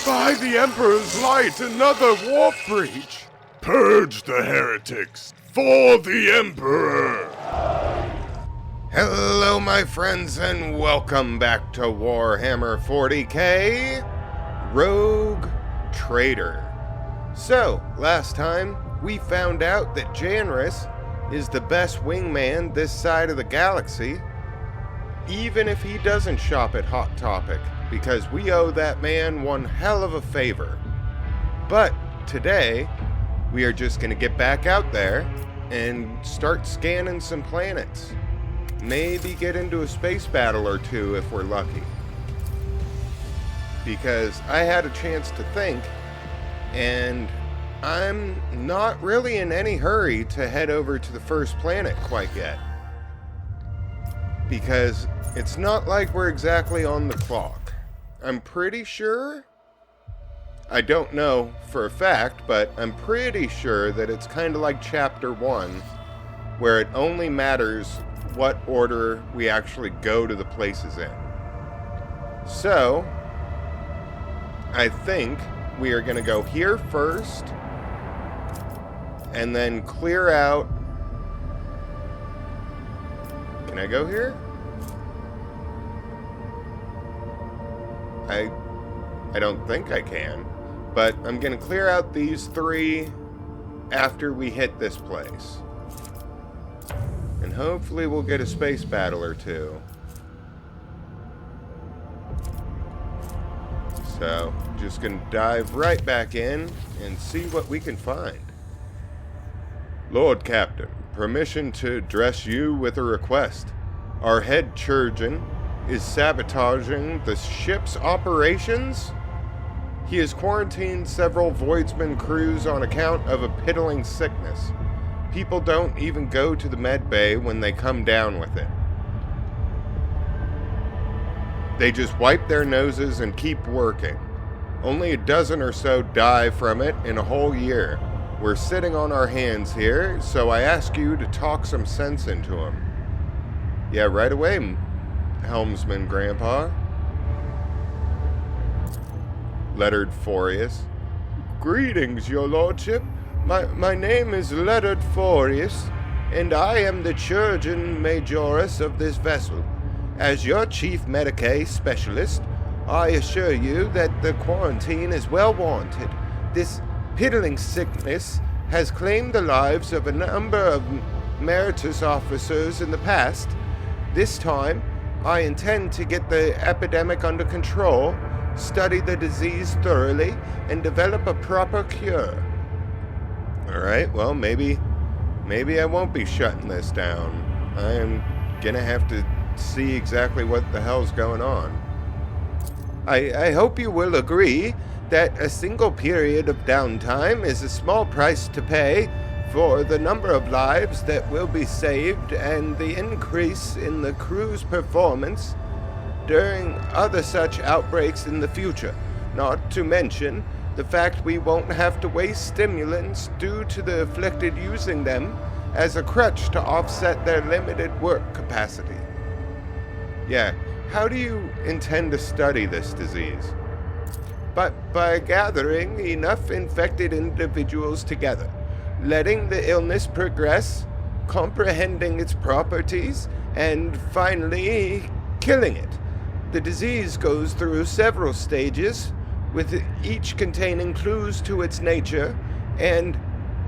By the Emperor's light, another warp breach! Purge the heretics for the Emperor! Hello, my friends, and welcome back to Warhammer 40k Rogue Trader. So, last time, we found out that Janris is the best wingman this side of the galaxy, even if he doesn't shop at Hot Topic, because we owe that man one hell of a favor. But today, we are just going to get back out there and start scanning some planets. Maybe get into a space battle or two if we're lucky. Because I had a chance to think, and I'm not really in any hurry to head over to the first planet quite yet. Because it's not like we're exactly on the clock. I'm pretty sure, I don't know for a fact, but I'm pretty sure that it's kind of like Chapter 1, where it only matters what order we actually go to the places in. So, I think we are going to go here first, and then clear out. Can I go here? I don't think I can, but I'm going to clear out these three after we hit this place. And hopefully we'll get a space battle or two. So, just going to dive right back in and see what we can find. Lord Captain, permission to address you with a request. Our head Churgeon is sabotaging the ship's operations. He has quarantined several Voidsman crews on account of a piddling sickness. People don't even go to the med bay when they come down with it. They just wipe their noses and keep working. Only a dozen or so die from it in a whole year. We're sitting on our hands here, so I ask you to talk some sense into them. Yeah, right away, Helmsman Grandpa. Lettered Forius. Greetings, your lordship. My name is Lettered Forius, and I am the Churgeon Majoris of this vessel. As your chief Medicae specialist, I assure you that the quarantine is well warranted. This piddling sickness has claimed the lives of a number of meritus officers in the past. This time, I intend to get the epidemic under control, study the disease thoroughly, and develop a proper cure. Alright, well, maybe I won't be shutting this down. I am gonna have to see exactly what the hell's going on. I hope you will agree that a single period of downtime is a small price to pay for the number of lives that will be saved and the increase in the crew's performance during other such outbreaks in the future, not to mention the fact we won't have to waste stimulants due to the afflicted using them as a crutch to offset their limited work capacity. Yeah, how do you intend to study this disease? But by gathering enough infected individuals together, letting the illness progress, comprehending its properties, and finally killing it. The disease goes through several stages, with each containing clues to its nature and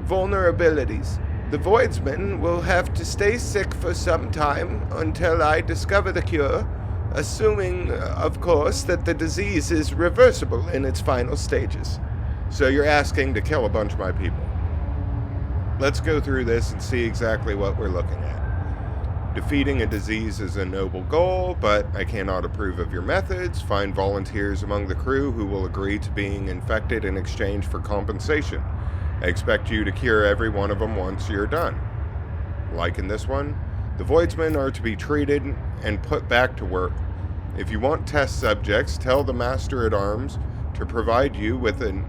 vulnerabilities. The Voidsman will have to stay sick for some time until I discover the cure, assuming, of course, that the disease is reversible in its final stages. So you're asking to kill a bunch of my people. Let's go through this and see exactly what we're looking at. Defeating a disease is a noble goal, but I cannot approve of your methods. Find volunteers among the crew who will agree to being infected in exchange for compensation. I expect you to cure every one of them once you're done. Like in this one, the Voidsmen are to be treated and put back to work. If you want test subjects, tell the Master-at-Arms to provide you with a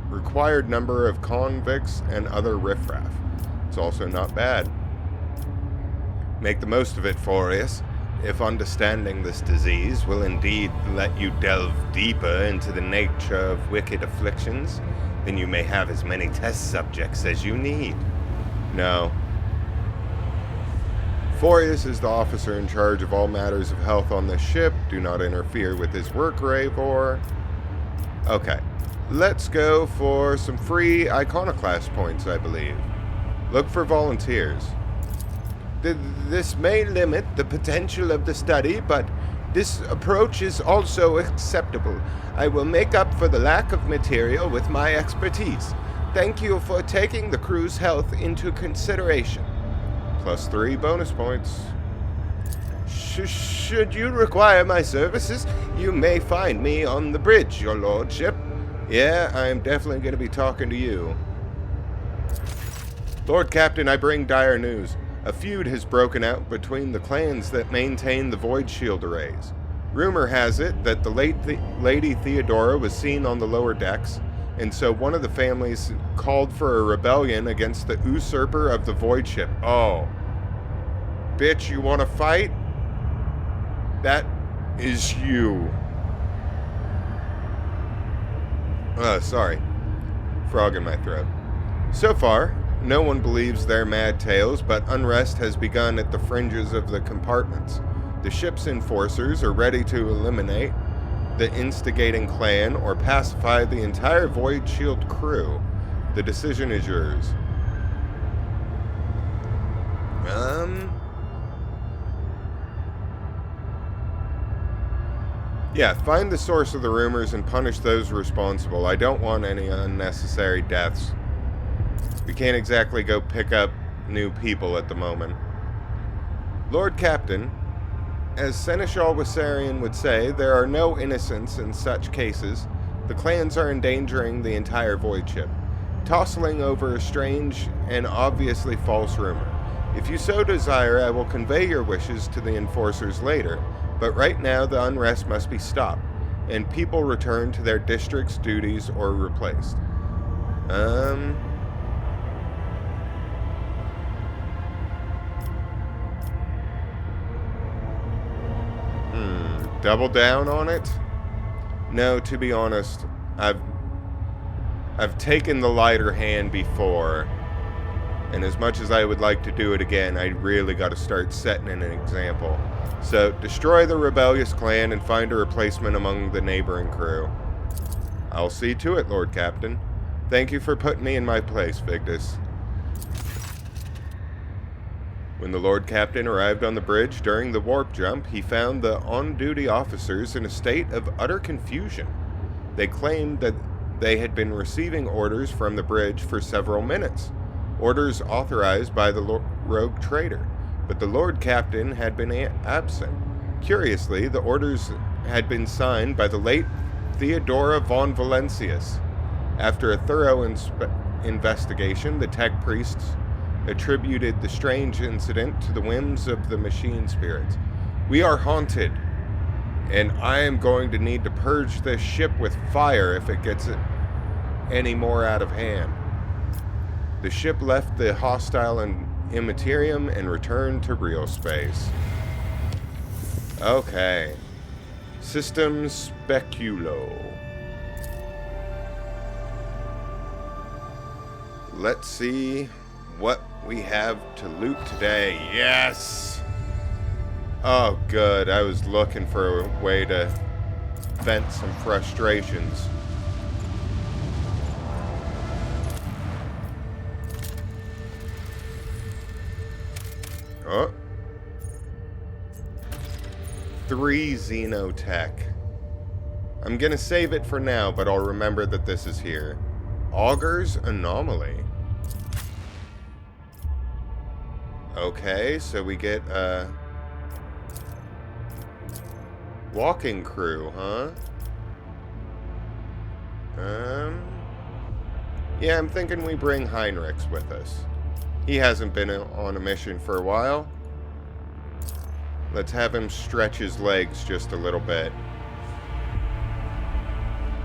required number of convicts and other riffraff. It's also not bad. Make the most of it, Forius. if understanding this disease will indeed let you delve deeper into the nature of wicked afflictions, then you may have as many test subjects as you need. No. Forius is the officer in charge of all matters of health on this ship. Do not interfere with his work, Ravor. Okay. Let's go for some free iconoclast points, I believe. Look for volunteers. This may limit the potential of the study, but this approach is also acceptable. I will make up for the lack of material with my expertise. Thank you for taking the crew's health into consideration. +3 bonus points. Should you require my services, you may find me on the bridge, your lordship. Yeah, I am definitely going to be talking to you. Lord Captain, I bring dire news. A feud has broken out between the clans that maintain the Void Shield arrays. Rumor has it that the late Lady Theodora was seen on the lower decks, and so one of the families called for a rebellion against the usurper of the Void Ship. Oh. Bitch, you want to fight? That is you. Sorry. Frog in my throat. So far, no one believes their mad tales, but unrest has begun at the fringes of the compartments. The ship's enforcers are ready to eliminate the instigating clan or pacify the entire Void Shield crew. The decision is yours. Yeah, find the source of the rumors and punish those responsible. I don't want any unnecessary deaths. We can't exactly go pick up new people at the moment. Lord Captain, as Seneschal Wassarian would say, there are no innocents in such cases. The clans are endangering the entire Void Ship, tossling over a strange and obviously false rumor. If you so desire, I will convey your wishes to the enforcers later, but right now the unrest must be stopped, and people return to their district's duties or replaced. Double down on it? No, to be honest, I've taken the lighter hand before, and as much as I would like to do it again, I really got to start setting an example. So, destroy the rebellious clan and find a replacement among the neighboring crew. I'll see to it, Lord Captain. Thank you for putting me in my place, Vigdis. When the Lord Captain arrived on the bridge during the warp jump, he found the on-duty officers in a state of utter confusion. They claimed that they had been receiving orders from the bridge for several minutes, orders authorized by the rogue trader, but the Lord Captain had been absent. Curiously, the orders had been signed by the late Theodora von Valentius. After a thorough investigation, the tech priests attributed the strange incident to the whims of the machine spirits. We are haunted, and I am going to need to purge this ship with fire if it gets any more out of hand. The ship left the hostile immaterium and returned to real space. Okay. System Speculo. Let's see what we have to loot today. Yes! Oh, good. I was looking for a way to vent some frustrations. Oh. 3 Xenotech. I'm gonna save it for now, but I'll remember that this is here. Auger's Anomaly. Okay, so we get a walking crew, huh? Yeah, I'm thinking we bring Heinrichs with us. He hasn't been on a mission for a while. Let's have him stretch his legs just a little bit.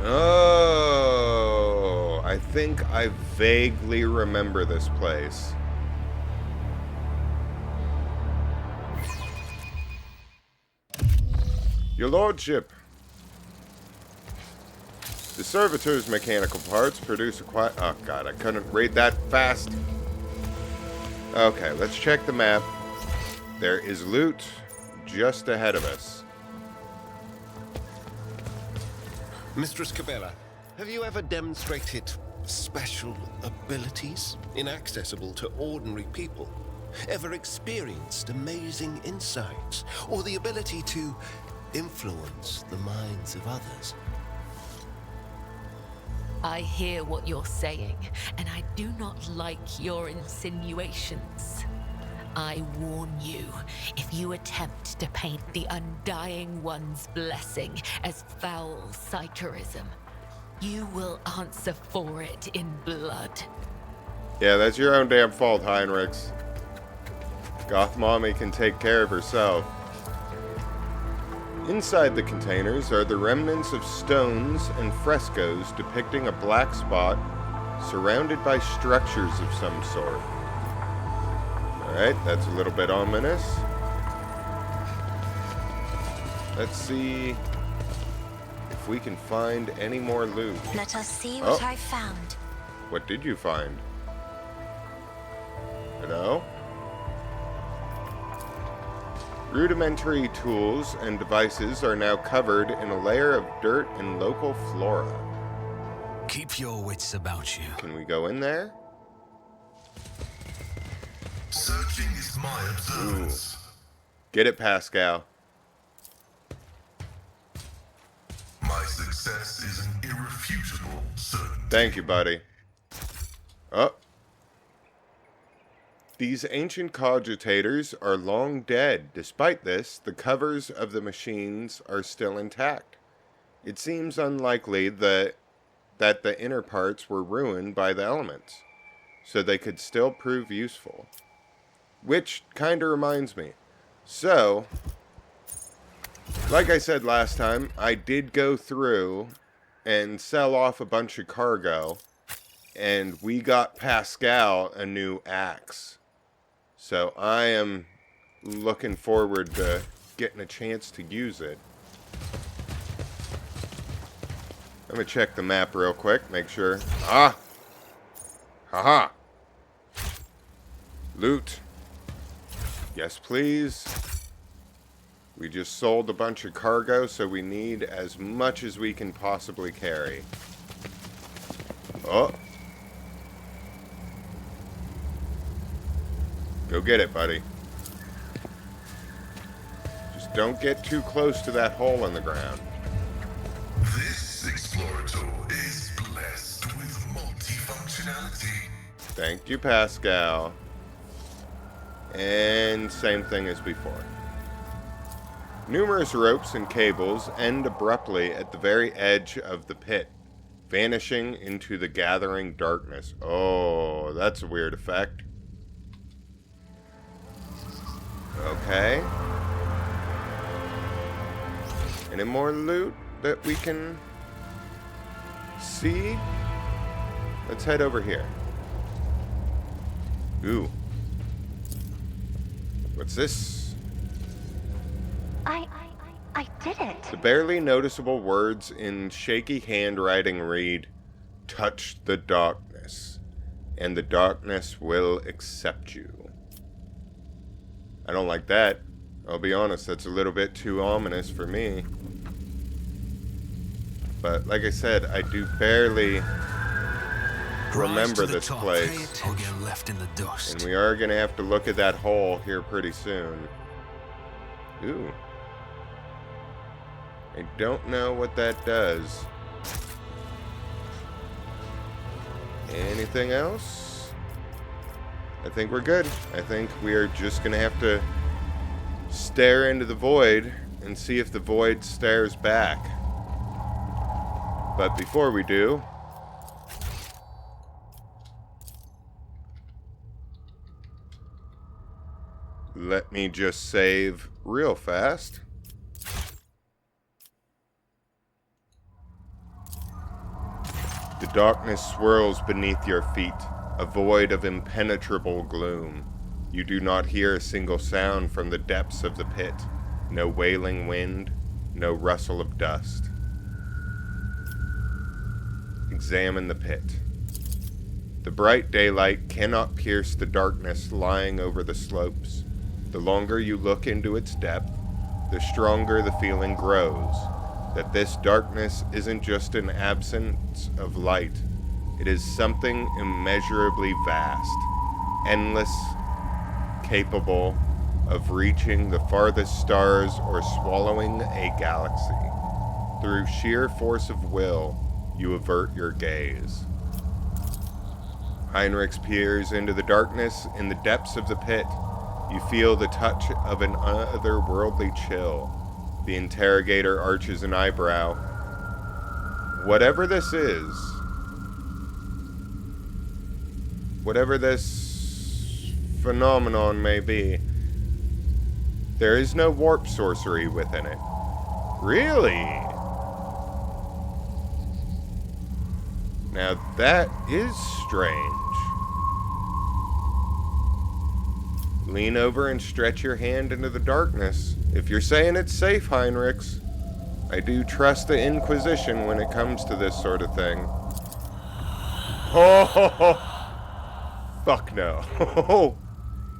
Oh, I think I vaguely remember this place. Your lordship. The servitor's mechanical parts produce a quiet... Oh, God, I couldn't read that fast. Okay, let's check the map. There is loot just ahead of us. Mistress Cabela, have you ever demonstrated special abilities inaccessible to ordinary people? Ever experienced amazing insights or the ability to influence the minds of others? I hear what you're saying, and I do not like your insinuations. I warn you, if you attempt to paint the Undying One's blessing as foul Scytherism, you will answer for it in blood. Yeah, that's your own damn fault, Heinrichs. Goth Mommy can take care of herself. Inside the containers are the remnants of stones and frescoes depicting a black spot surrounded by structures of some sort. Alright, that's a little bit ominous. Let's see if we can find any more loot. Let us see what I found. What did you find? Hello? Rudimentary tools and devices are now covered in a layer of dirt and local flora. Keep your wits about you. Can we go in there? Searching is my observance. Ooh. Get it, Pascal. My success is an irrefutable certainty. Thank you, buddy. Oh. These ancient cogitators are long dead. Despite this, the covers of the machines are still intact. It seems unlikely that the inner parts were ruined by the elements, so they could still prove useful. Which kind of reminds me. So, like I said last time, I did go through and sell off a bunch of cargo, and we got Pascal a new axe. So I am looking forward to getting a chance to use it. I'm going to check the map real quick, make sure. Ah! Haha! Loot. Yes, please. We just sold a bunch of cargo, so we need as much as we can possibly carry. Oh! Go get it, buddy. Just don't get too close to that hole in the ground. This explorator is blessed with multifunctionality. Thank you, Pascal. And same thing as before. Numerous ropes and cables end abruptly at the very edge of the pit, vanishing into the gathering darkness. Oh, that's a weird effect. Okay. Any more loot that we can see? Let's head over here. Ooh. What's this? I did it. The barely noticeable words in shaky handwriting read, "Touch the darkness, and the darkness will accept you." I don't like that. I'll be honest, that's a little bit too ominous for me. But like I said, I do barely remember this place. Or get left in the dust. And we are going to have to look at that hole here pretty soon. Ooh. I don't know what that does. Anything else? I think we're good. I think we are just going to have to stare into the void and see if the void stares back. But before we do, let me just save real fast. The darkness swirls beneath your feet, a void of impenetrable gloom. You do not hear a single sound from the depths of the pit. No wailing wind, no rustle of dust. Examine the pit. The bright daylight cannot pierce the darkness lying over the slopes. The longer you look into its depth, the stronger the feeling grows that this darkness isn't just an absence of light. It is something immeasurably vast, endless, capable of reaching the farthest stars or swallowing a galaxy. Through sheer force of will, you avert your gaze. Heinrich peers into the darkness in the depths of the pit. You feel the touch of an otherworldly chill. The interrogator arches an eyebrow. Whatever this is, whatever this phenomenon may be, there is no warp sorcery within it. Really? Now that is strange. Lean over and stretch your hand into the darkness. If you're saying it's safe, Heinrichs, I do trust the Inquisition when it comes to this sort of thing. Oh, fuck no.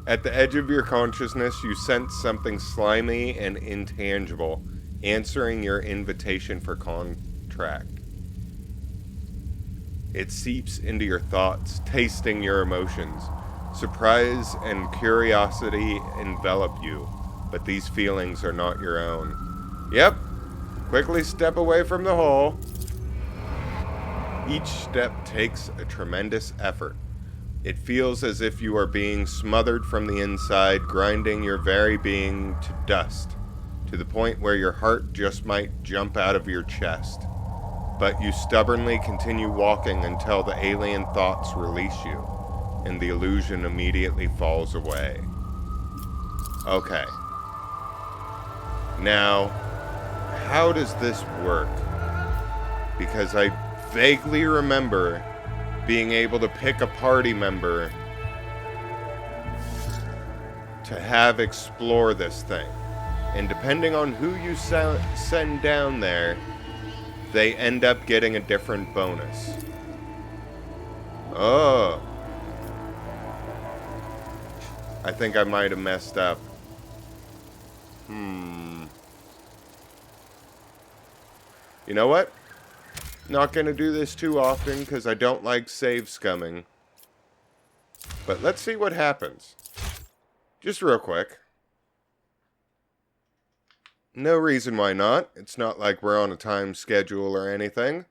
At the edge of your consciousness, you sense something slimy and intangible, answering your invitation for contact. It seeps into your thoughts, tasting your emotions. Surprise and curiosity envelop you, but these feelings are not your own. Yep, quickly step away from the hole. Each step takes a tremendous effort. It feels as if you are being smothered from the inside, grinding your very being to dust, to the point where your heart just might jump out of your chest. But you stubbornly continue walking until the alien thoughts release you, and the illusion immediately falls away. Okay. Now, how does this work? Because I vaguely remember being able to pick a party member to have explore this thing. And depending on who you send down there, they end up getting a different bonus. Oh. I think I might have messed up. You know what? Not gonna do this too often because I don't like save scumming. But let's see what happens. Just real quick. No reason why not. It's not like we're on a time schedule or anything.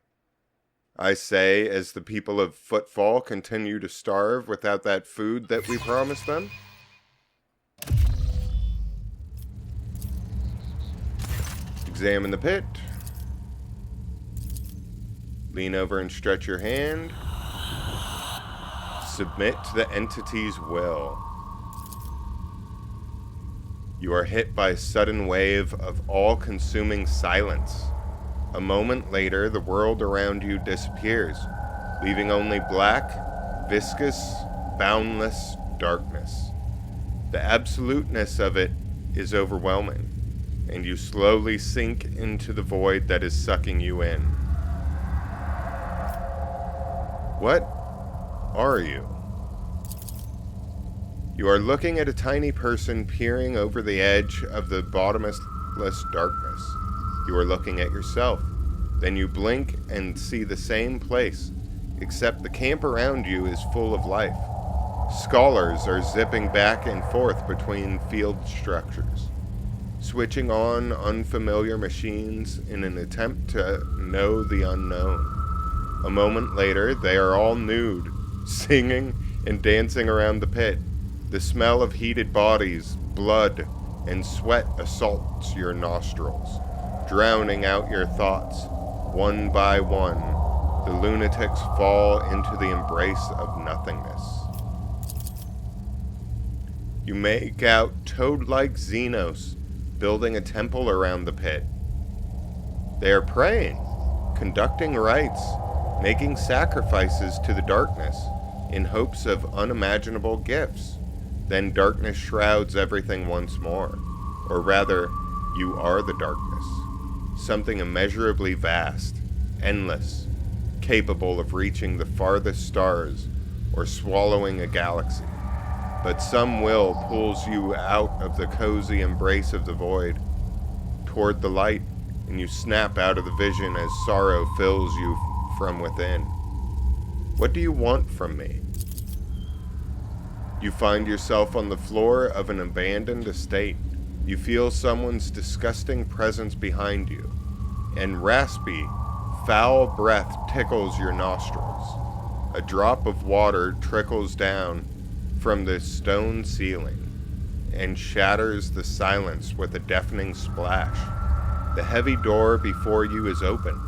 I say as the people of Footfall continue to starve without that food that we promised them. Examine the pit. Lean over and stretch your hand. Submit to the entity's will. You are hit by a sudden wave of all-consuming silence. A moment later, the world around you disappears, leaving only black, viscous, boundless darkness. The absoluteness of it is overwhelming, and you slowly sink into the void that is sucking you in. What are you? You are looking at a tiny person peering over the edge of the bottomless darkness. You are looking at yourself. Then you blink and see the same place, except the camp around you is full of life. Scholars are zipping back and forth between field structures, switching on unfamiliar machines in an attempt to know the unknown. A moment later, they are all nude, singing and dancing around the pit. The smell of heated bodies, blood, and sweat assaults your nostrils, drowning out your thoughts. One by one, the lunatics fall into the embrace of nothingness. You make out toad-like Xenos building a temple around the pit. They are praying, conducting rites, making sacrifices to the darkness in hopes of unimaginable gifts. Then darkness shrouds everything once more. Or rather, you are the darkness. something immeasurably vast, endless, capable of reaching the farthest stars or swallowing a galaxy. But some will pulls you out of the cozy embrace of the void, toward the light, and you snap out of the vision as sorrow fills you from within. What do you want from me? You find yourself on the floor of an abandoned estate. You feel someone's disgusting presence behind you, and raspy, foul breath tickles your nostrils. A drop of water trickles down from the stone ceiling and shatters the silence with a deafening splash. The heavy door before you is open.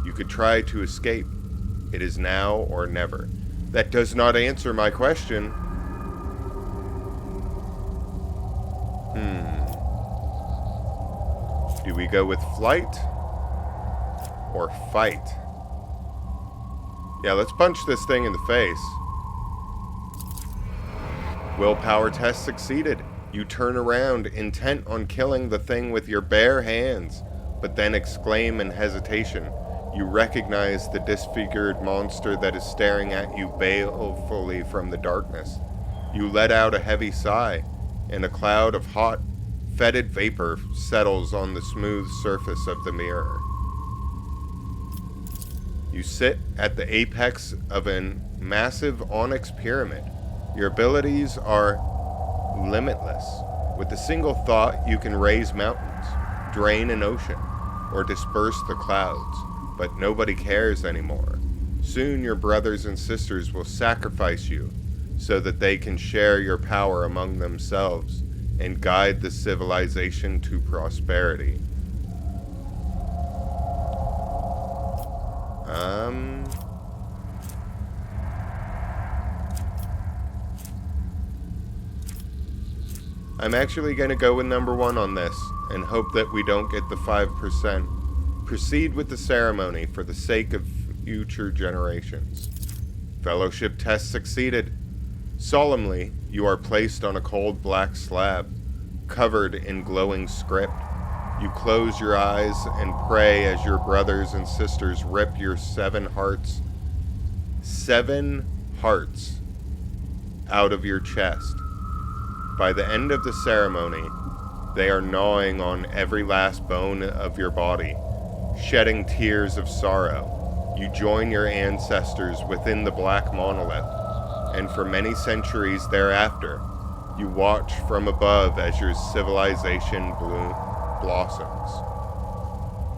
You could try to escape. It is now or never. That does not answer my question. Do we go with flight or fight? Yeah, let's punch this thing in the face. Willpower test succeeded. You turn around, intent on killing the thing with your bare hands, but then exclaim in hesitation. You recognize the disfigured monster that is staring at you balefully from the darkness. You let out a heavy sigh, and a cloud of hot, fetid vapor settles on the smooth surface of the mirror. You sit at the apex of a massive onyx pyramid. Your abilities are limitless. With a single thought, you can raise mountains, drain an ocean, or disperse the clouds. But nobody cares anymore. Soon your brothers and sisters will sacrifice you so that they can share your power among themselves and guide the civilization to prosperity. I'm actually going to go with number 1 on this and hope that we don't get the 5%. Proceed with the ceremony for the sake of future generations. Fellowship test succeeded. Solemnly, you are placed on a cold black slab, covered in glowing script. You close your eyes and pray as your brothers and sisters rip your 7 hearts out of your chest. By the end of the ceremony, they are gnawing on every last bone of your body, shedding tears of sorrow. You join your ancestors within the black monolith, and for many centuries thereafter, you watch from above as your civilization blossoms.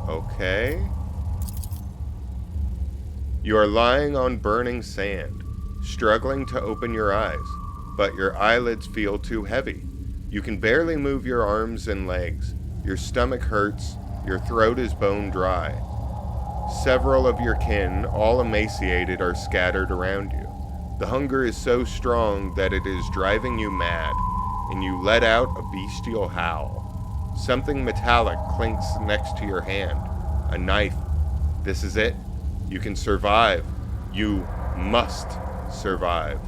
Okay. You are lying on burning sand, struggling to open your eyes, but your eyelids feel too heavy. You can barely move your arms and legs. Your stomach hurts, your throat is bone dry. Several of your kin, all emaciated, are scattered around you. The hunger is so strong that it is driving you mad, and you let out a bestial howl. Something metallic clinks next to your hand. A knife. This is it. You can survive. You must survive.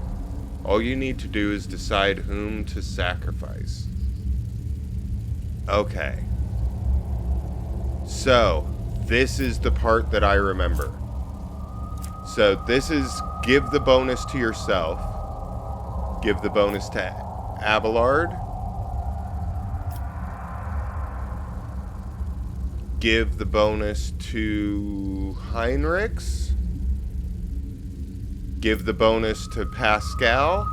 All you need to do is decide whom to sacrifice. Okay. So, this is the part that I remember. So, this is give the bonus to yourself. Give the bonus to Abelard. Give the bonus to Heinrichs. Give the bonus to Pascal.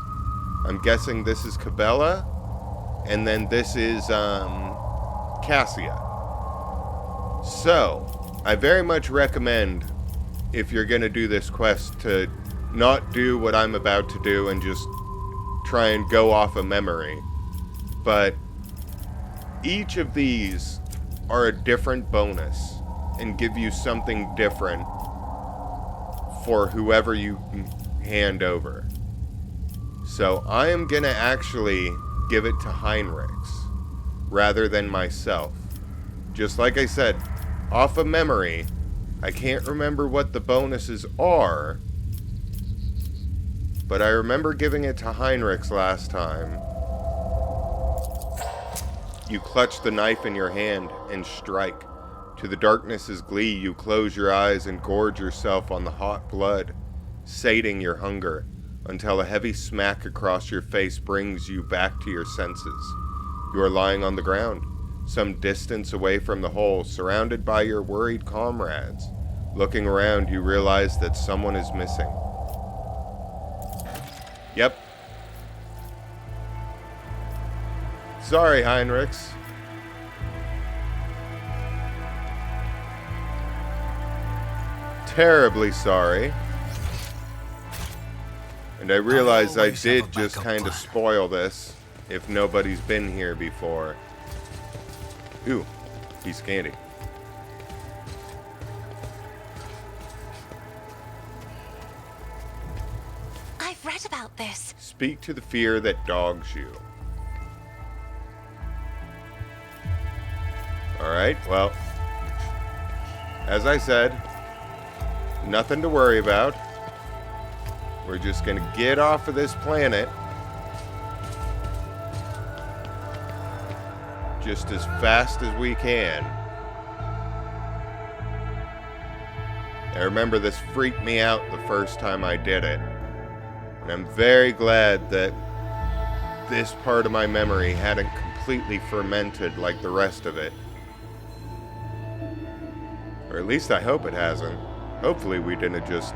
I'm guessing this is Cabela. And then this is Cassia. So, I very much recommend, if you're going to do this quest, to not do what I'm about to do and just try and go off of memory. But each of these are a different bonus and give you something different for whoever you hand over. So I am gonna actually give it to Heinrichs rather than myself. Just like I said, off of memory, I can't remember what the bonuses are, but I remember giving it to Heinrichs last time. You clutch the knife in your hand and strike. To the darkness's glee, you close your eyes and gorge yourself on the hot blood, sating your hunger, until a heavy smack across your face brings you back to your senses. You are lying on the ground, some distance away from the hole, surrounded by your worried comrades. Looking around, you realize that someone is missing. Yep. Sorry, Heinrichs. Terribly sorry. And I realize I did just kind of spoil this if nobody's been here before. Ooh, piece of candy. I've read about this. Speak to the fear that dogs you. Alright, well, as I said, nothing to worry about. We're just gonna get off of this planet just as fast as we can. I remember this freaked me out the first time I did it. And I'm very glad that this part of my memory hadn't completely fermented like the rest of it. Or at least I hope it hasn't. Hopefully we didn't just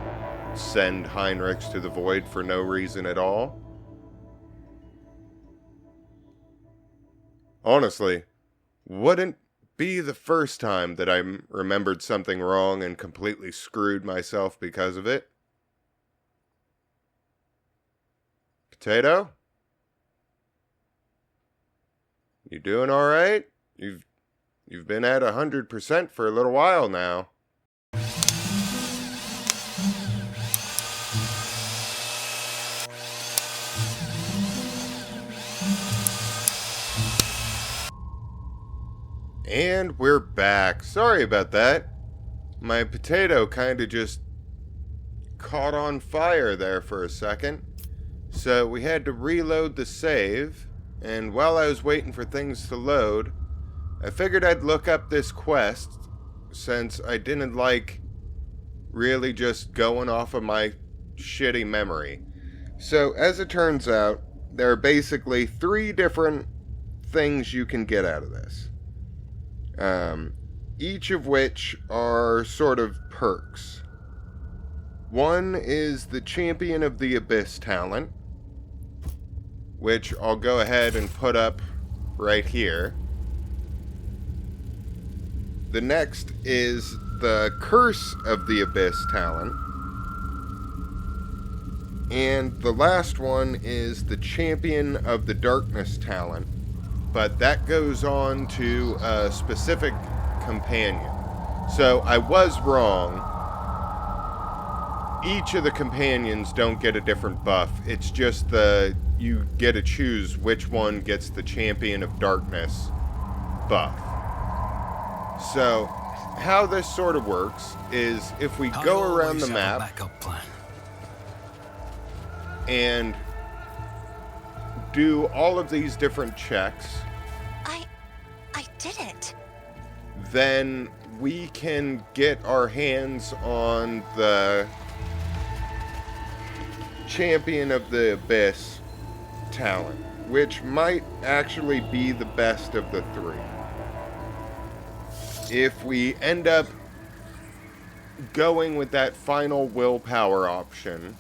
send Heinrichs to the void for no reason at all. Honestly, wouldn't be the first time that I remembered something wrong and completely screwed myself because of it. Potato? You doing alright? You've been at 100% for a little while now. And we're back. Sorry about that. My potato kind of just caught on fire there for a second. So we had to reload the save. And while I was waiting for things to load, I figured I'd look up this quest, since I didn't like really just going off of my shitty memory. So as it turns out, there are basically 3 different things you can get out of this. Each of which are sort of perks. One is the Champion of the Abyss talent, which I'll go ahead and put up right here. The next is the Curse of the Abyss talent. And the last one is the Champion of the Darkness talent. But that goes on to a specific companion. So I was wrong. Each of the companions don't get a different buff. It's just you get to choose which one gets the Champion of Darkness buff. So how this sort of works is if we go around the map and do all of these different checks, I did it. then we can get our hands on the Champion of the Abyss talent, which might actually be the best of the 3. If we end up going with that final willpower option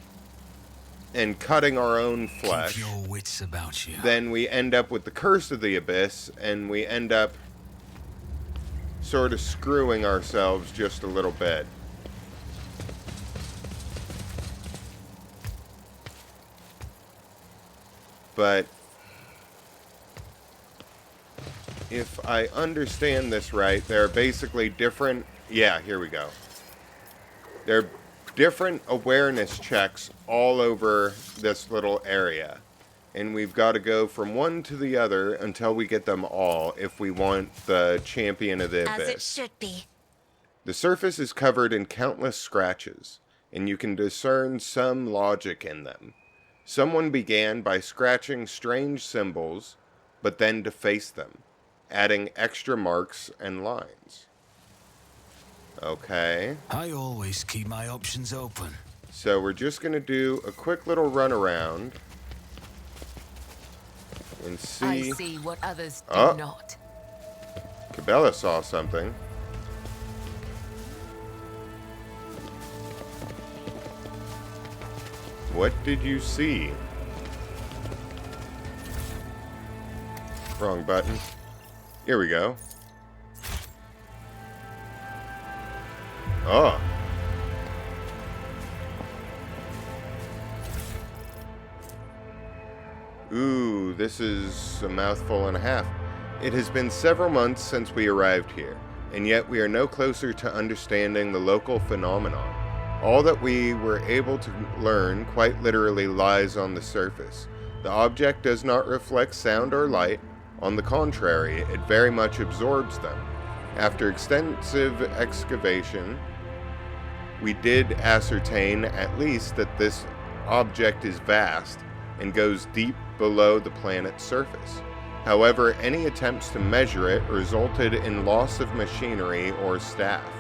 and cutting our own flesh, keep your wits about you. Then we end up with the Curse of the Abyss, and we end up sort of screwing ourselves just a little bit. But if I understand this right, there are basically different... Yeah, here we go. There are different awareness checks all over this little area. And we've got to go from one to the other until we get them all if we want the Champion of the Abyss. As it should be. The surface is covered in countless scratches, and you can discern some logic in them. Someone began by scratching strange symbols, but then defaced them, adding extra marks and lines. Okay. I always keep my options open. So we're just going to do a quick little run around and I see. see what others do Oh. not. Cabela saw something. What did you see? Wrong button. Here we go. Oh. Ooh, this is a mouthful and a half. It has been several months since we arrived here, and yet we are no closer to understanding the local phenomenon. All that we were able to learn quite literally lies on the surface. The object does not reflect sound or light. On the contrary, it very much absorbs them. After extensive excavation, we did ascertain at least that this object is vast and goes deep below the planet's surface. However, any attempts to measure it resulted in loss of machinery or staff.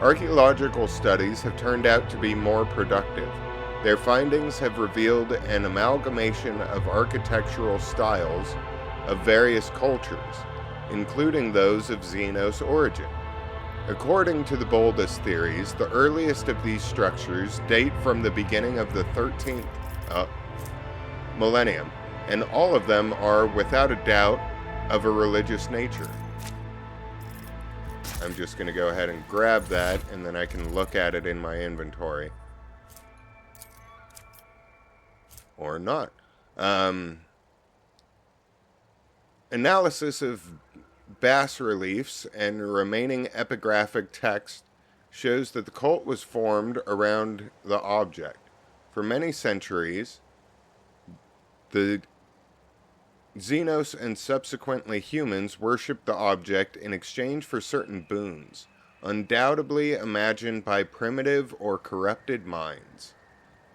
Archaeological studies have turned out to be more productive. Their findings have revealed an amalgamation of architectural styles of various cultures, including those of Xenos origin. According to the boldest theories, the earliest of these structures date from the beginning of the 13th millennium, and all of them are without a doubt of a religious nature. I'm just going to go ahead and grab that, and then I can look at it in my inventory. Or not. Analysis of bas-reliefs and remaining epigraphic text shows that the cult was formed around the object. For many centuries, the Xenos and subsequently humans worshipped the object in exchange for certain boons, undoubtedly imagined by primitive or corrupted minds.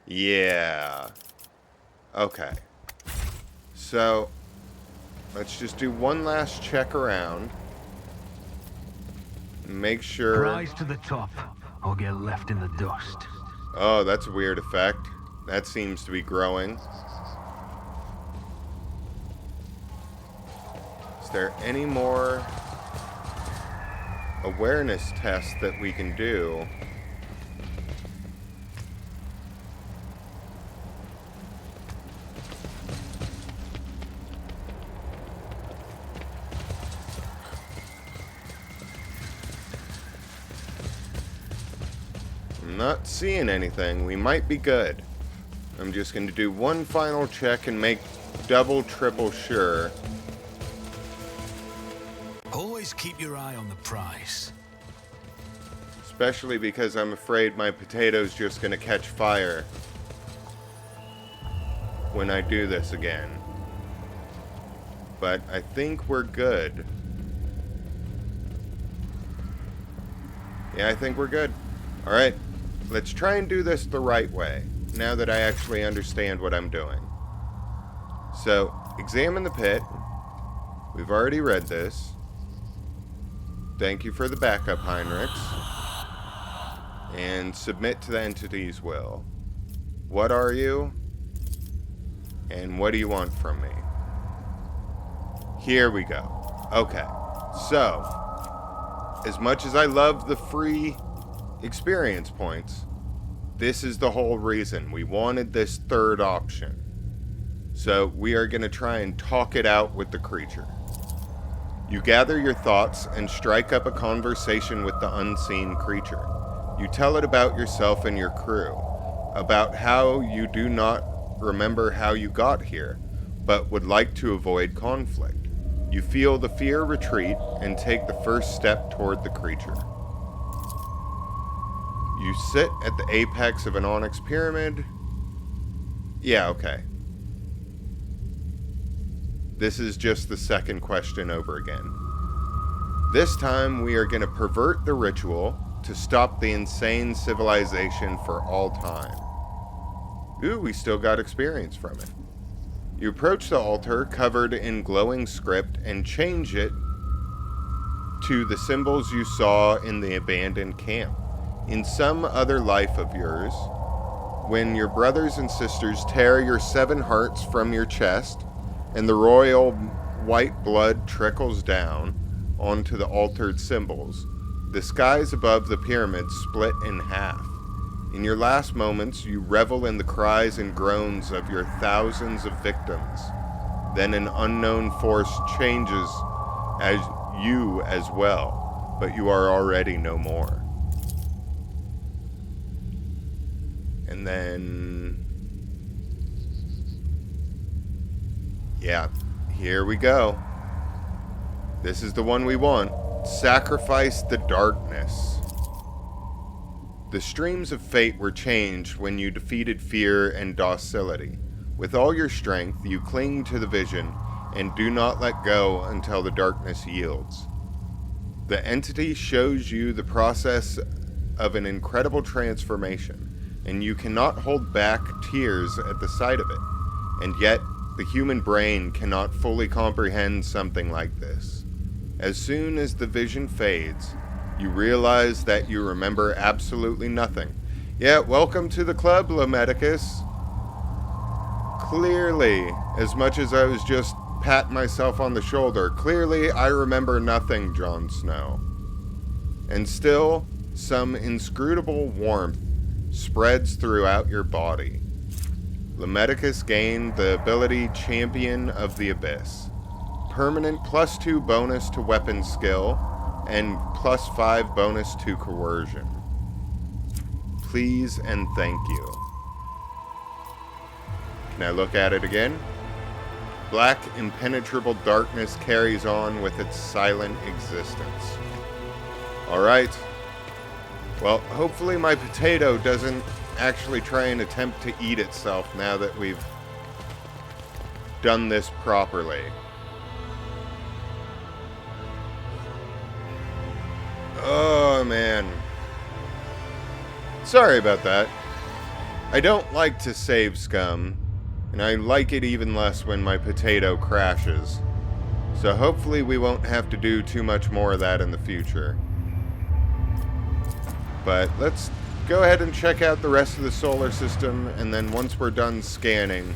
Yeah. Okay. So, let's just do one last check around. Make sure... Rise to the top, or get left in the dust. Oh, that's a weird effect. That seems to be growing. Is there any more awareness tests that we can do? I'm not seeing anything. We might be good. I'm just going to do one final check and make double, triple sure. Always keep your eye on the prize. Especially because I'm afraid my potato's just going to catch fire when I do this again. But I think we're good. Yeah, I think we're good. Alright, let's try and do this the right way, now that I actually understand what I'm doing. So, examine the pit. We've already read this. Thank you for the backup, Heinrichs. And submit to the entity's will. What are you? And what do you want from me? Here we go. Okay. So, as much as I love the free experience points, this is the whole reason. We wanted this third option. So, we are going to try and talk it out with the creature. You gather your thoughts and strike up a conversation with the unseen creature. You tell it about yourself and your crew, about how you do not remember how you got here, but would like to avoid conflict. You feel the fear retreat and take the first step toward the creature. You sit at the apex of an onyx pyramid. Yeah, okay. This is just the second question over again. This time we are going to pervert the ritual to stop the insane civilization for all time. Ooh, we still got experience from it. You approach the altar covered in glowing script and change it to the symbols you saw in the abandoned camp. In some other life of yours, when your brothers and sisters tear your 7 hearts from your chest and the royal white blood trickles down onto the altered symbols, the skies above the pyramids split in half. In your last moments, you revel in the cries and groans of your thousands of victims. Then an unknown force changes as you as well, but you are already no more. And then... yeah, here we go. This is the one we want. Sacrifice the darkness. The streams of fate were changed when you defeated fear and docility. With all your strength, you cling to the vision and do not let go until the darkness yields. The entity shows you the process of an incredible transformation, and you cannot hold back tears at the sight of it. And yet, the human brain cannot fully comprehend something like this. As soon as the vision fades, you realize that you remember absolutely nothing. Yeah, welcome to the club, Lemedicus. Clearly, as much as I was just patting myself on the shoulder, clearly I remember nothing, Jon Snow. And still, some inscrutable warmth spreads throughout your body. Lemedicus gained the ability Champion of the Abyss. Permanent +2 bonus to weapon skill, and +5 bonus to coercion. Please and thank you. Can I look at it again? Black, impenetrable darkness carries on with its silent existence. Alright. Well, hopefully my potato doesn't actually try and attempt to eat itself now that we've done this properly. Oh, man. Sorry about that. I don't like to save scum, and I like it even less when my potato crashes. So hopefully we won't have to do too much more of that in the future. But let's go ahead and check out the rest of the solar system, and then once we're done scanning,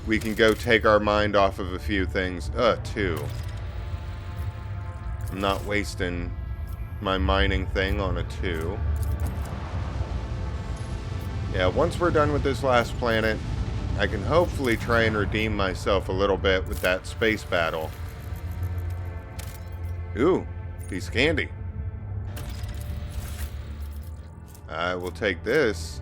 we can go take our mind off of a few things. 2. I'm not wasting my mining thing on a 2. Yeah, once we're done with this last planet, I can hopefully try and redeem myself a little bit with that space battle. Ooh, piece of candy. I will take this.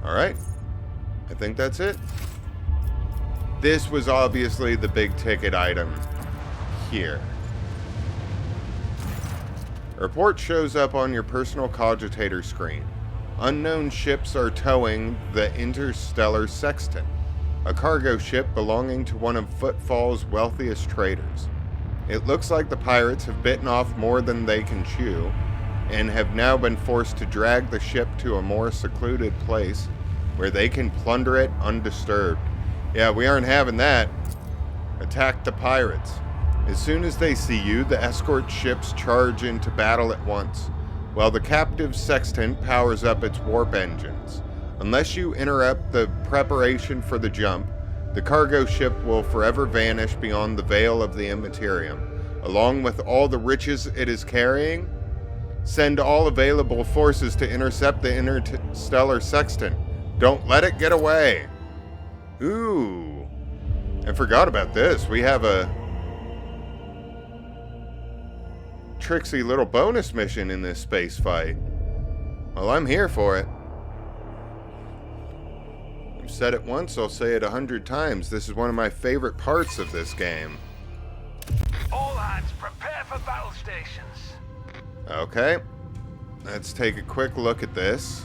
Alright. I think that's it. This was obviously the big ticket item here. A report shows up on your personal cogitator screen. Unknown ships are towing the Interstellar Sextant, a cargo ship belonging to one of Footfall's wealthiest traders. It looks like the pirates have bitten off more than they can chew, and have now been forced to drag the ship to a more secluded place where they can plunder it undisturbed. Yeah, we aren't having that. Attack the pirates. As soon as they see you, the escort ships charge into battle at once, while the captive Sextant powers up its warp engines. Unless you interrupt the preparation for the jump, the cargo ship will forever vanish beyond the veil of the Immaterium, along with all the riches it is carrying. Send all available forces to intercept the Interstellar Sextant. Don't let it get away. Ooh. I forgot about this. We have a tricksy little bonus mission in this space fight. Well, I'm here for it. I've said it once, I'll say it 100 times. This is one of my favorite parts of this game. All hands, prepare for battle stations. Okay. Let's take a quick look at this.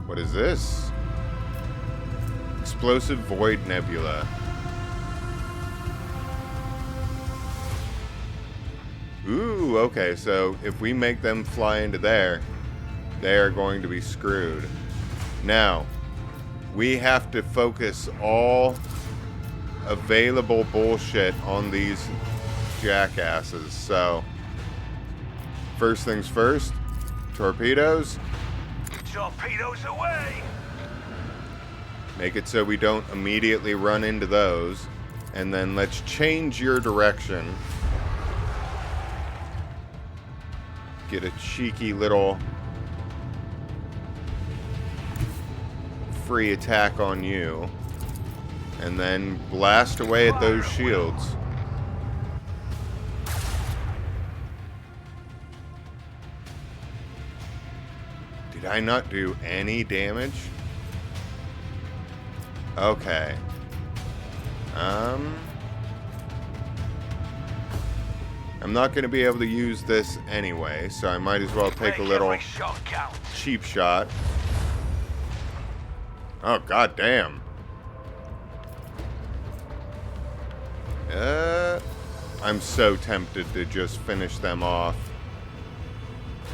What is this? Explosive Void Nebula. Ooh, okay, so if we make them fly into there, they are going to be screwed. Now, we have to focus all available bullshit on these jackasses. So, first things first, torpedoes. Torpedoes away! Make it so we don't immediately run into those. And then let's change your direction. Get a cheeky little free attack on you. And then blast away at those shields. Did I not do any damage? Okay. I'm not going to be able to use this anyway, so I might as well take a little cheap shot. Oh, god damn. I'm so tempted to just finish them off.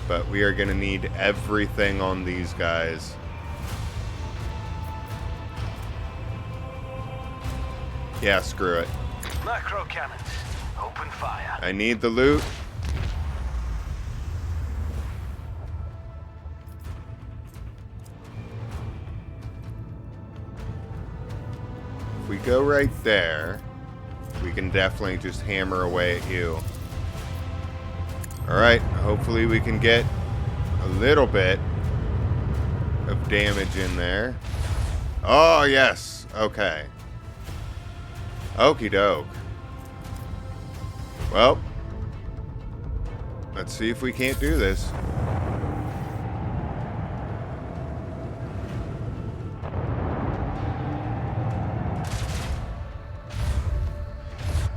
But we are going to need everything on these guys. Yeah, screw it. Macro cannons, open fire. I need the loot. If we go right there, we can definitely just hammer away at you. Alright, hopefully we can get a little bit of damage in there. Oh, yes. Okay. Okie doke. Well, let's see if we can't do this.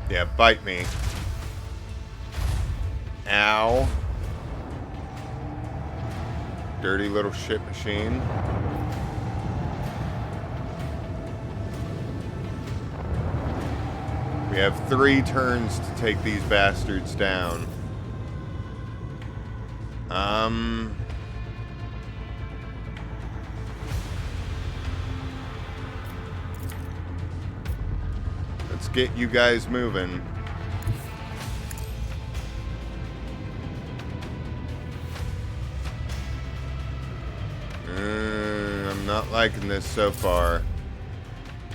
Yeah, bite me. Ow. Dirty little shit machine. We have 3 turns to take these bastards down. Let's get you guys moving. I'm not liking this so far.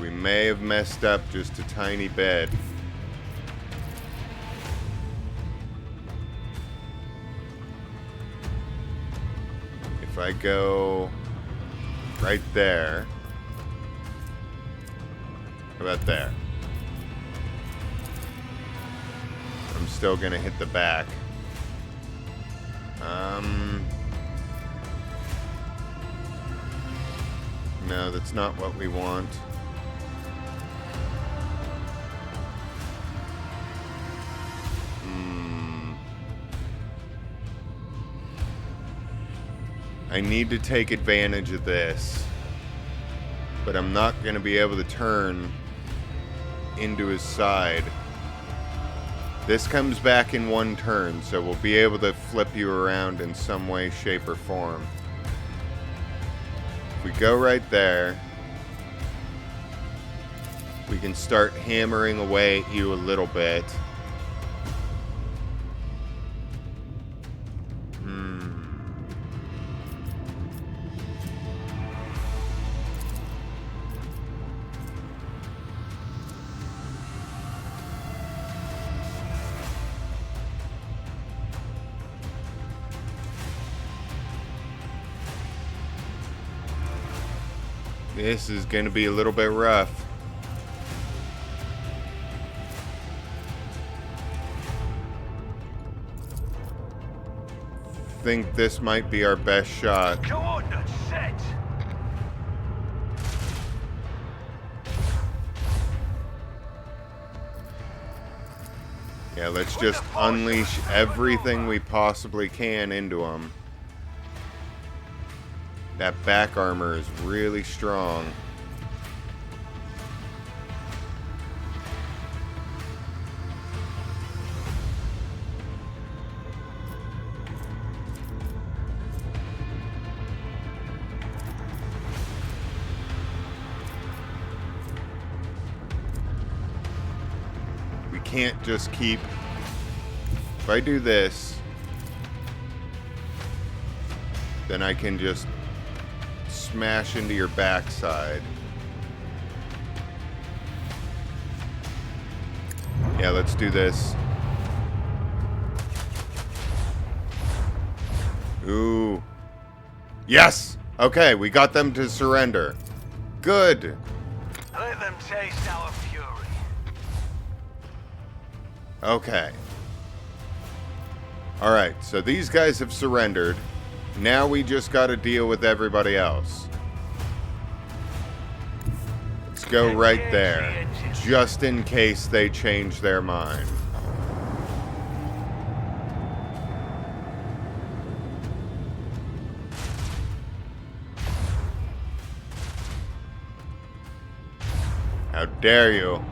We may have messed up just a tiny bit. If I go right there. How about there? I'm still gonna hit the back. No, that's not what we want. I need to take advantage of this, but I'm not going to be able to turn into his side. This comes back in 1 turn, so we'll be able to flip you around in some way, shape, or form. If we go right there, we can start hammering away at you a little bit. This is going to be a little bit rough. Think this might be our best shot. Coordinates set. Yeah, let's just unleash everything we possibly can into them. That back armor is really strong. can't just keep... If I do this, then I can just smash into your backside. Yeah, let's do this. Ooh. Yes! Okay, we got them to surrender. Good. Let them taste our fury. Okay. Alright, so these guys have surrendered. Now we just gotta deal with everybody else. Let's go right there. Just in case they change their mind. How dare you?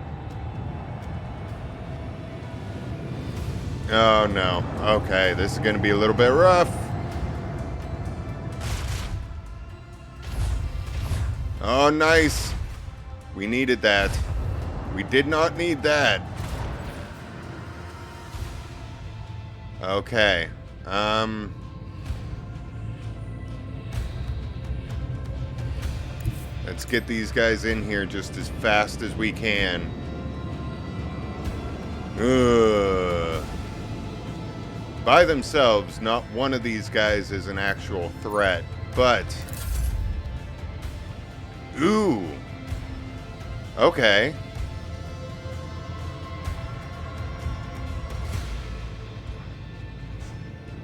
Oh no. Okay, this is gonna be a little bit rough. Oh, nice. We needed that. We did not need that. Okay. Let's get these guys in here just as fast as we can. Ugh. By themselves, not one of these guys is an actual threat, but... Ooh. Okay.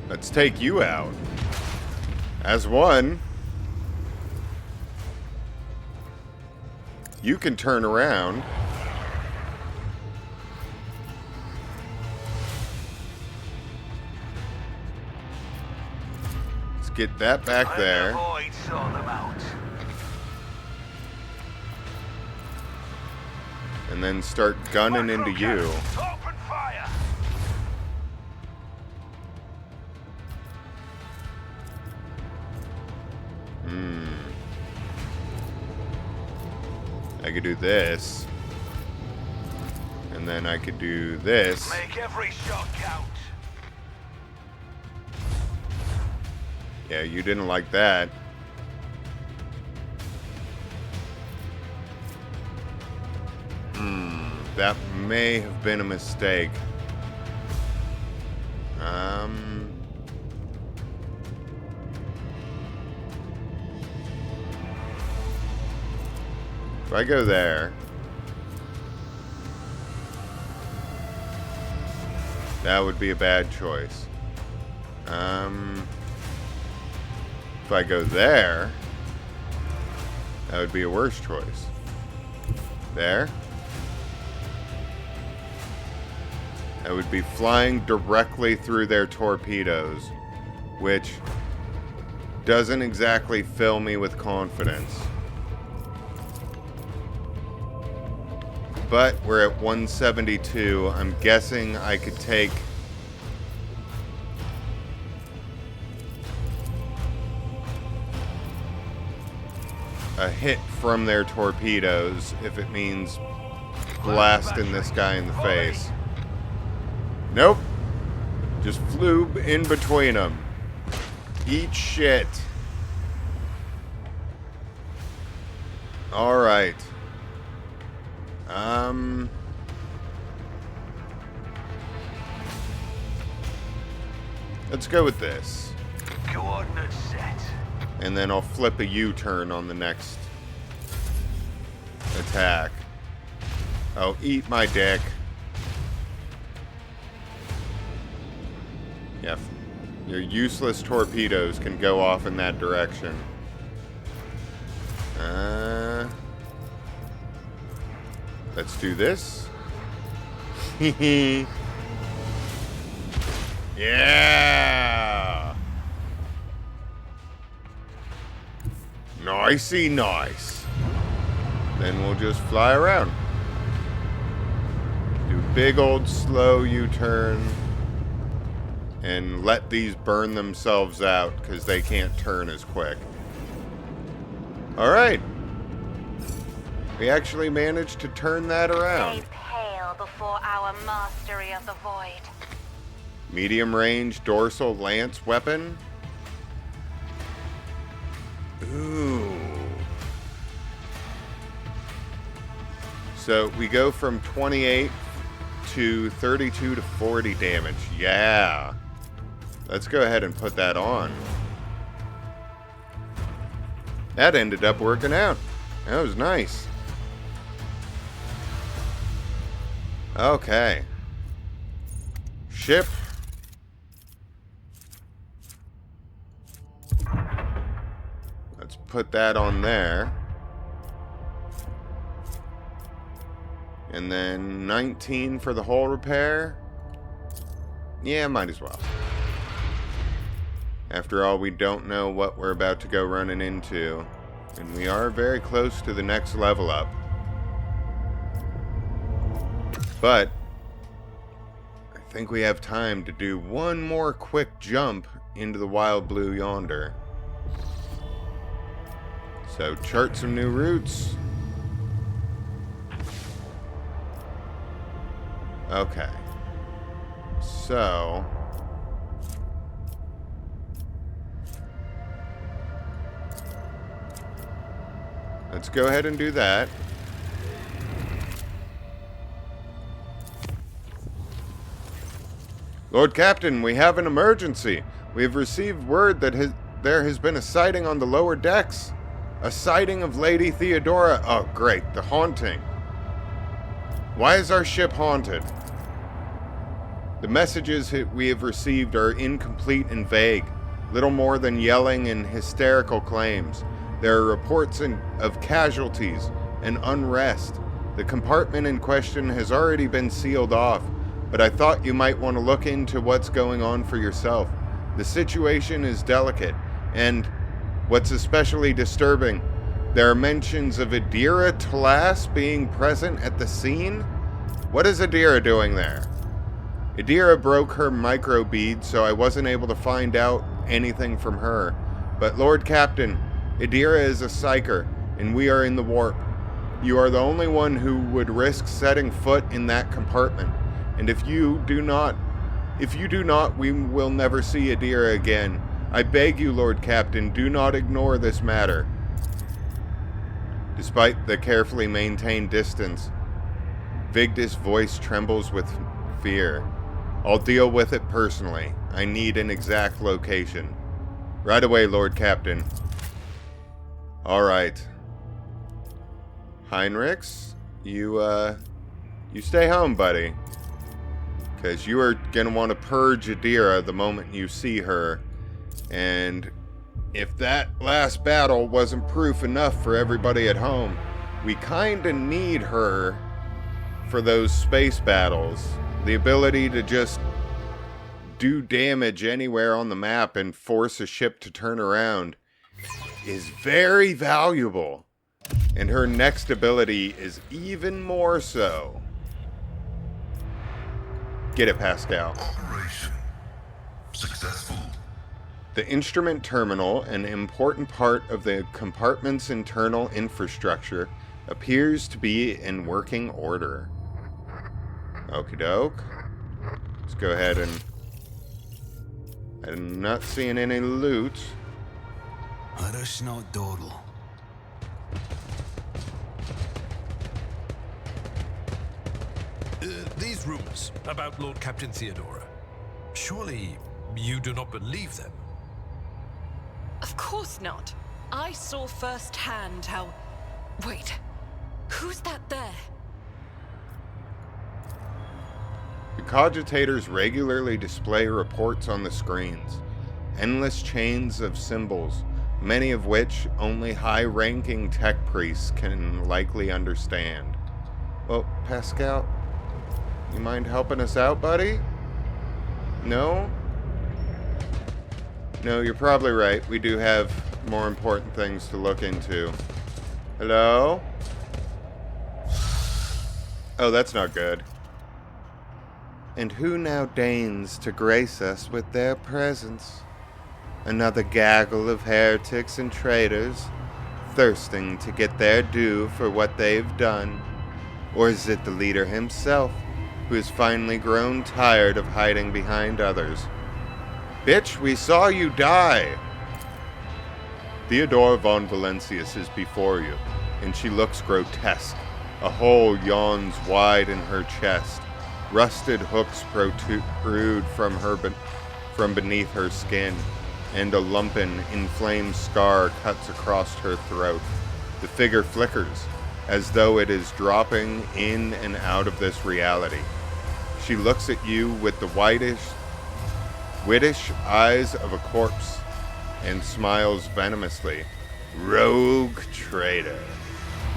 Let's take you out. As one. You can turn around. Let's get that back there. The void saw them out. And then start gunning into you. Open fire. I could do this. And then I could do this. Make every shot count. Yeah, you didn't like that. That may have been a mistake. If I go there, that would be a bad choice. If I go there, that would be a worse choice. There. That would be flying directly through their torpedoes, which doesn't exactly fill me with confidence. But we're at 172. I'm guessing I could take a hit from their torpedoes if it means blasting this guy in the face. Nope. Just flew in between them. Eat shit. Alright. Let's go with this. Coordinates set. And then I'll flip a U-turn on the next attack. Oh, eat my dick. Yeah, your useless torpedoes can go off in that direction. Let's do this. Yeah! Nicey nice. Then we'll just fly around. Do big old slow U-turn. And let these burn themselves out because they can't turn as quick. Alright. We actually managed to turn that around. Stay pale bow before our mastery of the void. Medium range dorsal lance weapon. Ooh. So we go from 28 to 32 to 40 damage. Yeah. Let's go ahead and put that on. That ended up working out. That was nice. Okay. Ship. Let's put that on there. And then 19 for the hull repair. Yeah, might as well. After all, we don't know what we're about to go running into. And we are very close to the next level up. But I think we have time to do one more quick jump into the wild blue yonder. So chart some new routes. Okay. So let's go ahead and do that. Lord Captain, we have an emergency. We have received word that there has been a sighting on the lower decks. A sighting of Lady Theodora. Oh, great. The haunting. Why is our ship haunted? The messages we have received are incomplete and vague. Little more than yelling and hysterical claims. There are reports of casualties and unrest. The compartment in question has already been sealed off, but I thought you might want to look into what's going on for yourself. The situation is delicate, and what's especially disturbing, there are mentions of Adira Talas being present at the scene. What is Adira doing there? Adira broke her microbead, so I wasn't able to find out anything from her. But Lord Captain, Adira is a psyker, and we are in the warp. You are the only one who would risk setting foot in that compartment. And if you do not, we will never see Adira again. I beg you, Lord Captain, do not ignore this matter. Despite the carefully maintained distance, Vigdis' voice trembles with fear. I'll deal with it personally. I need an exact location. Right away, Lord Captain. Alright. Heinrichs, you stay home, buddy. Because you are going to want to purge Adira the moment you see her. And if that last battle wasn't proof enough for everybody at home, we kind of need her for those space battles. The ability to just do damage anywhere on the map and force a ship to turn around is very valuable. And her next ability is even more so. Get it, Pascal. Operation successful. The instrument terminal, an important part of the compartment's internal infrastructure, appears to be in working order. Okie doke. Let's go ahead and... I'm not seeing any loot. These rumors about Lord Captain Theodora, surely you do not believe them? Of course not. I saw firsthand how... Wait, who's that there? The cogitators regularly display reports on the screens. Endless chains of symbols, many of which only high-ranking tech priests can likely understand. Well, Pascal, you mind helping us out, buddy? No? No, you're probably right. We do have more important things to look into. Hello? Oh, that's not good. And who now deigns to grace us with their presence? Another gaggle of heretics and traitors, thirsting to get their due for what they've done. Or is it the leader himself, who has finally grown tired of hiding behind others? Bitch, we saw you die! Theodora von Valancius is before you, and she looks grotesque. A hole yawns wide in her chest. Rusted hooks protrude from beneath her skin, and a lumpen, inflamed scar cuts across her throat. The figure flickers, as though it is dropping in and out of this reality. She looks at you with the whitish eyes of a corpse, and smiles venomously. Rogue traitor,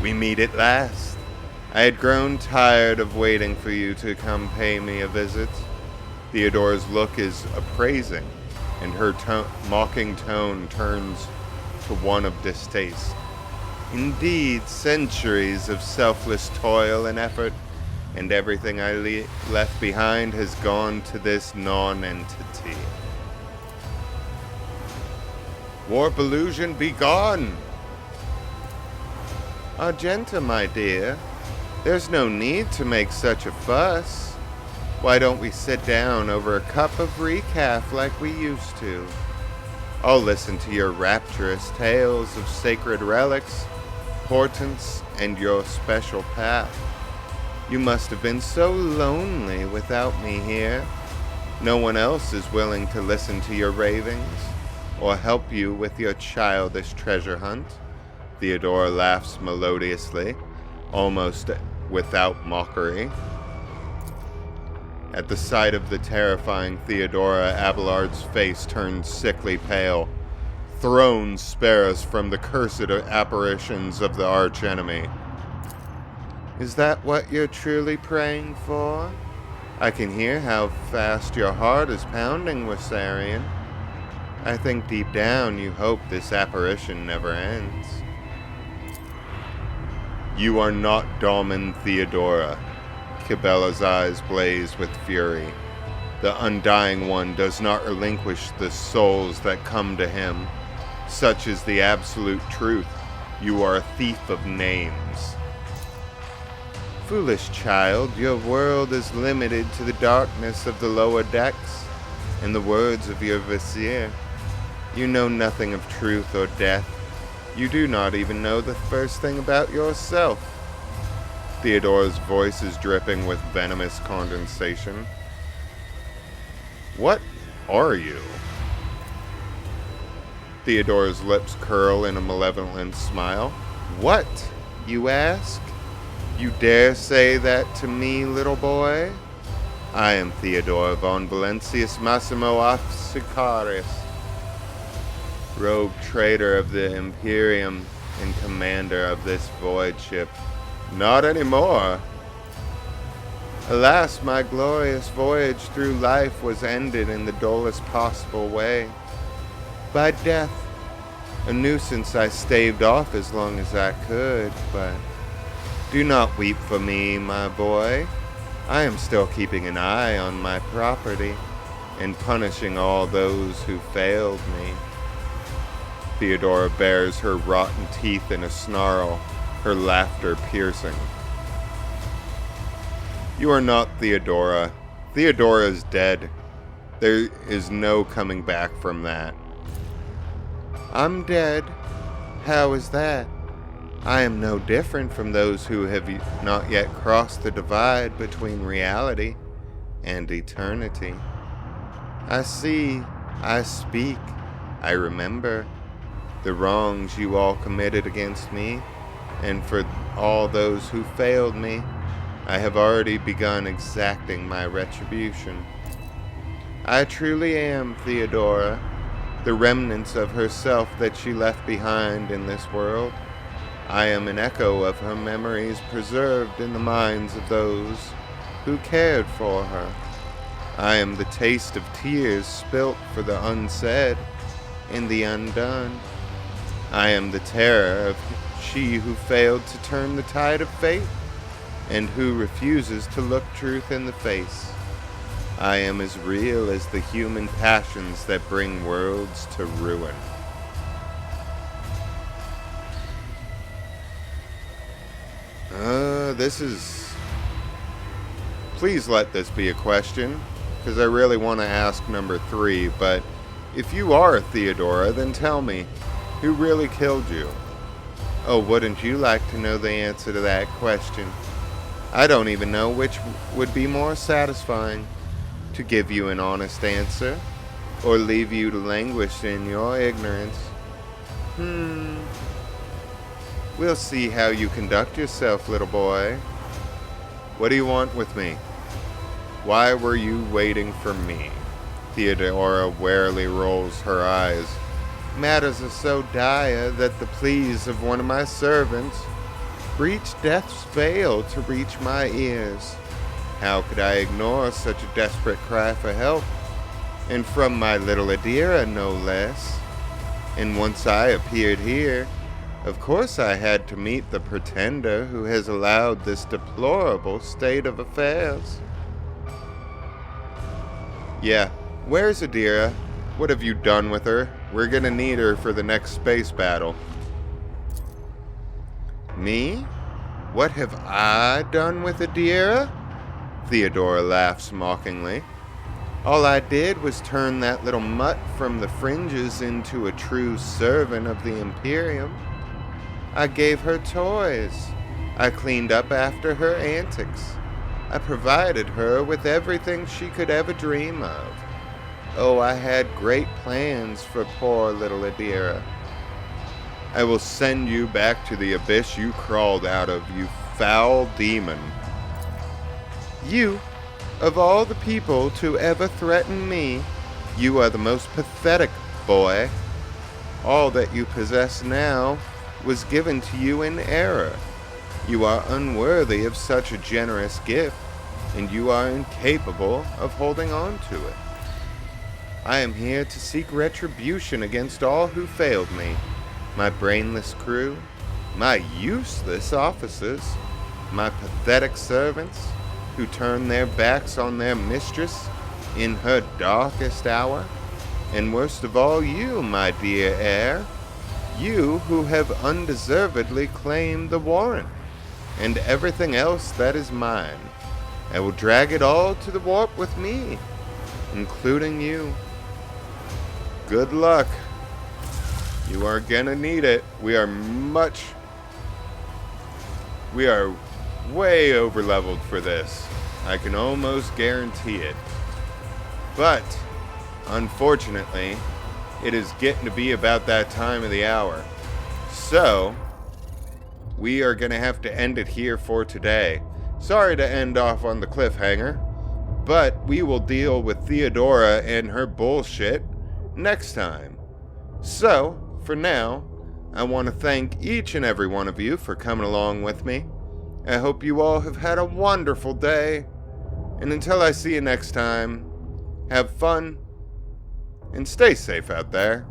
we meet at last. I had grown tired of waiting for you to come pay me a visit. Theodora's look is appraising, and her mocking tone turns to one of distaste. Indeed, centuries of selfless toil and effort, and everything I left behind has gone to this non-entity. Warp illusion, be gone! Argenta, my dear, there's no need to make such a fuss. Why don't we sit down over a cup of recaf like we used to? I'll listen to your rapturous tales of sacred relics, portents, and your special path. You must have been so lonely without me here. No one else is willing to listen to your ravings or help you with your childish treasure hunt. Theodora laughs melodiously, almost without mockery. At the sight of the terrifying Theodora, Abelard's face turns sickly pale. Thrones spare us from the cursed apparitions of the archenemy. Is that what you're truly praying for? I can hear how fast your heart is pounding, Wissarion. I think deep down you hope this apparition never ends. You are not Daemon Theodora. Cabela's eyes blaze with fury. The Undying One does not relinquish the souls that come to him. Such is the absolute truth. You are a thief of names. Foolish child, your world is limited to the darkness of the lower decks. In the words of your vizier, you know nothing of truth or death. You do not even know the first thing about yourself. Theodora's voice is dripping with venomous condensation. What are you? Theodora's lips curl in a malevolent smile. What, you ask? You dare say that to me, little boy? I am Theodora von Valancius Massimo Afsicaris, rogue traitor of the Imperium and commander of this void ship. Not anymore. Alas, my glorious voyage through life was ended in the dullest possible way. By death. A nuisance I staved off as long as I could, but do not weep for me, my boy. I am still keeping an eye on my property and punishing all those who failed me. Theodora bares her rotten teeth in a snarl, her laughter piercing. You are not Theodora. Theodora is dead. There is no coming back from that. I'm dead. How is that? I am no different from those who have not yet crossed the divide between reality and eternity. I see, I speak, I remember the wrongs you all committed against me, and for all those who failed me, I have already begun exacting my retribution. I truly am Theodora, the remnants of herself that she left behind in this world. I am an echo of her memories preserved in the minds of those who cared for her. I am the taste of tears spilt for the unsaid and the undone. I am the terror of she who failed to turn the tide of fate and who refuses to look truth in the face. I am as real as the human passions that bring worlds to ruin. This is please let this be a question, because I really want to ask number 3, but if you are Theodora, then tell me, who really killed you? Oh, wouldn't you like to know the answer to that question? I don't even know which would be more satisfying, to give you an honest answer, or leave you to languish in your ignorance. We'll see how you conduct yourself, little boy. What do you want with me? Why were you waiting for me? Theodora warily rolls her eyes. Matters are so dire that the pleas of one of my servants breach death's veil to reach my ears. How could I ignore such a desperate cry for help? And from my little Adira, no less. And once I appeared here, of course I had to meet the pretender who has allowed this deplorable state of affairs. Yeah, where's Adira? What have you done with her? We're gonna need her for the next space battle. Me? What have I done with Adira? Theodora laughs mockingly. All I did was turn that little mutt from the fringes into a true servant of the Imperium. I gave her toys. I cleaned up after her antics. I provided her with everything she could ever dream of. Oh, I had great plans for poor little Adira. I will send you back to the abyss you crawled out of, you foul demon. You, of all the people to ever threaten me, you are the most pathetic boy. All that you possess now was given to you in error. You are unworthy of such a generous gift, and you are incapable of holding on to it. I am here to seek retribution against all who failed me. My brainless crew, my useless officers, my pathetic servants who turned their backs on their mistress in her darkest hour, and worst of all you, my dear heir, you who have undeservedly claimed the warrant, and everything else that is mine. I will drag it all to the warp with me, including you. Good luck. You are gonna need it. We are way over leveled for this. I can almost guarantee it. But, unfortunately, it is getting to be about that time of the hour. So, we are gonna have to end it here for today. Sorry to end off on the cliffhanger, but we will deal with Theodora and her bullshit next time. So, for now, I want to thank each and every one of you for coming along with me. I hope you all have had a wonderful day. And until I see you next time, have fun and stay safe out there.